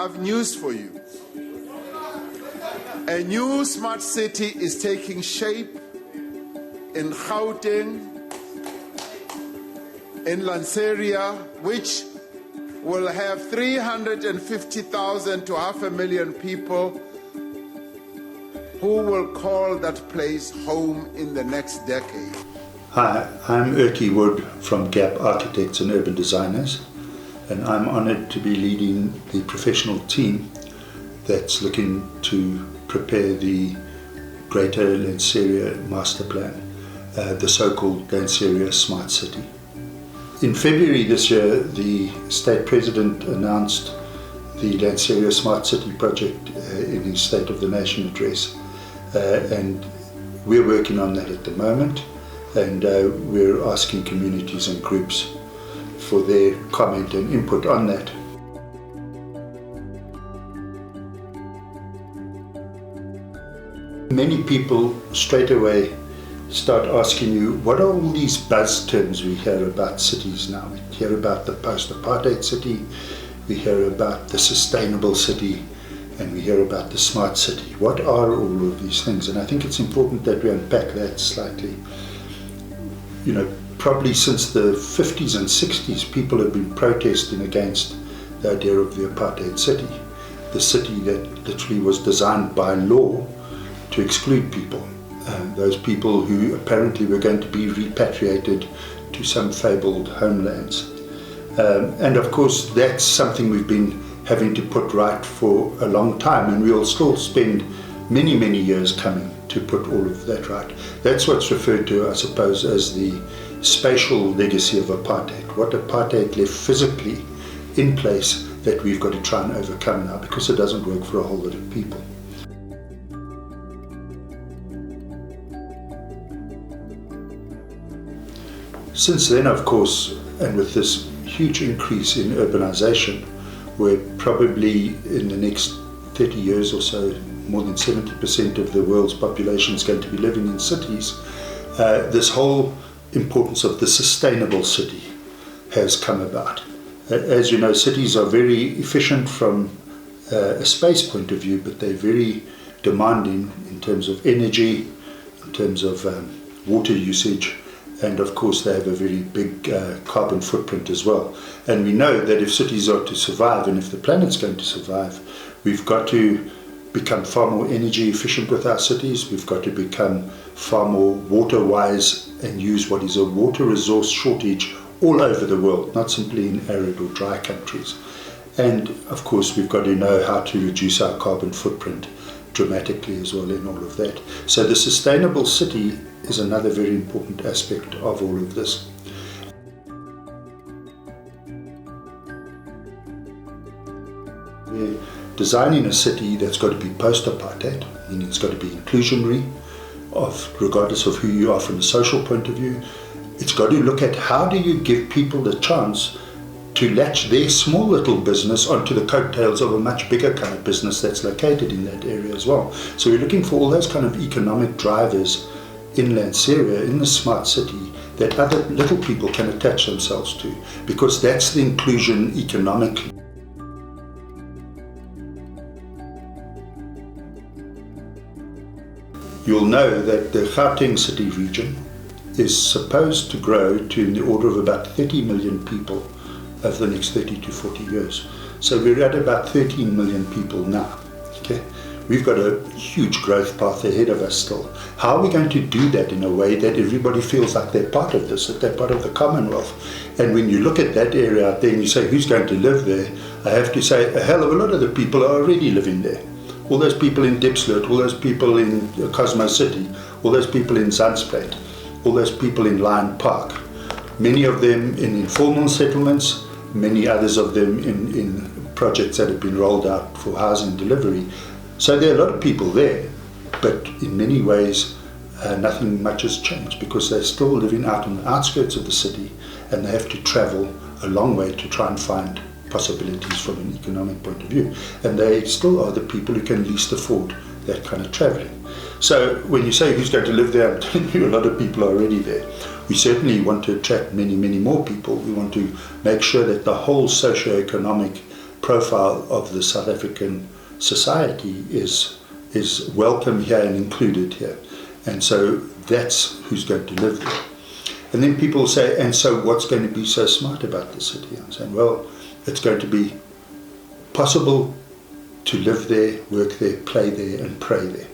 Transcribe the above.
I've news for you. A new smart city is taking shape in Gauteng, in Lanseria, which will have 350,000 to 500,000 people who will call that place home in the next decade. Hi, I'm Erky Wood from GAPP Architects and Urban Designers, and I'm honoured to be leading the professional team that's looking to prepare the Greater Lanseria Master Plan, the so-called Lanseria Smart City. In February this year, the State President announced the Lanseria Smart City project in his State of the Nation address, and we're working on that at the moment, and we're asking communities and groups for their comment and input on that. Many people straight away start asking you, what are all these buzz terms we hear about cities now? We hear about the post-apartheid city, we hear about the sustainable city, and we hear about the smart city. What are all of these things? And I think it's important that we unpack that slightly. You know, probably since the 50s and 60s, people have been protesting against the idea of the apartheid city, the city that literally was designed by law to exclude people. Those people who apparently were going to be repatriated to some fabled homelands. And of course, that's something we've been having to put right for a long time, and we'll still spend many, many years coming to put all of that right. That's what's referred to, I suppose, as the spatial legacy of apartheid. What apartheid left physically in place that we've got to try and overcome now, because it doesn't work for a whole lot of people. Since then, of course, and with this huge increase in urbanization, where probably in the next 30 years or so, more than 70% of the world's population is going to be living in cities, this whole importance of the sustainable city has come about. As you know, cities are very efficient from a space point of view, but they're very demanding in terms of energy, in terms of water usage, and of course they have a very big carbon footprint as well. And we know that if cities are to survive, and if the planet's going to survive, we've got to become far more energy efficient with our cities. We've got to become far more water wise and use what is a water resource shortage all over the world, not simply in arid or dry countries. And of course we've got to know how to reduce our carbon footprint dramatically as well in all of that. So the sustainable city is another very important aspect of all of this. We're designing a city that's got to be post-apartheid, meaning it's got to be inclusionary, regardless of who you are from a social point of view. It's got to look at how do you give people the chance to latch their small little business onto the coattails of a much bigger kind of business that's located in that area as well. So we're looking for all those kind of economic drivers in Lanseria, in the smart city, that other little people can attach themselves to, because that's the inclusion economically. You'll know that the Gauteng city region is supposed to grow to in the order of about 30 million people over the next 30 to 40 years. So we're at about 13 million people now. Okay? We've got a huge growth path ahead of us still. How are we going to do that in a way that everybody feels like they're part of this, that they're part of the Commonwealth? And when you look at that area out there and you say, who's going to live there? I have to say, a hell of a lot of the people are already living there. All those people in Diepsloot, all those people in Cosmo City, all those people in Zandspruit, all those people in Lion Park. Many of them in informal settlements, many others of them in projects that have been rolled out for housing delivery. So there are a lot of people there, but in many ways nothing much has changed, because they're still living out on the outskirts of the city and they have to travel a long way to try and find possibilities from an economic point of view. And they still are the people who can least afford that kind of travelling. So when you say who's going to live there, I'm telling you a lot of people are already there. We certainly want to attract many, many more people. We want to make sure that the whole socio-economic profile of the South African society is welcome here and included here. And so that's who's going to live there. And then people say, and so what's going to be so smart about the city? I'm saying, well, it's going to be possible to live there, work there, play there, and pray there.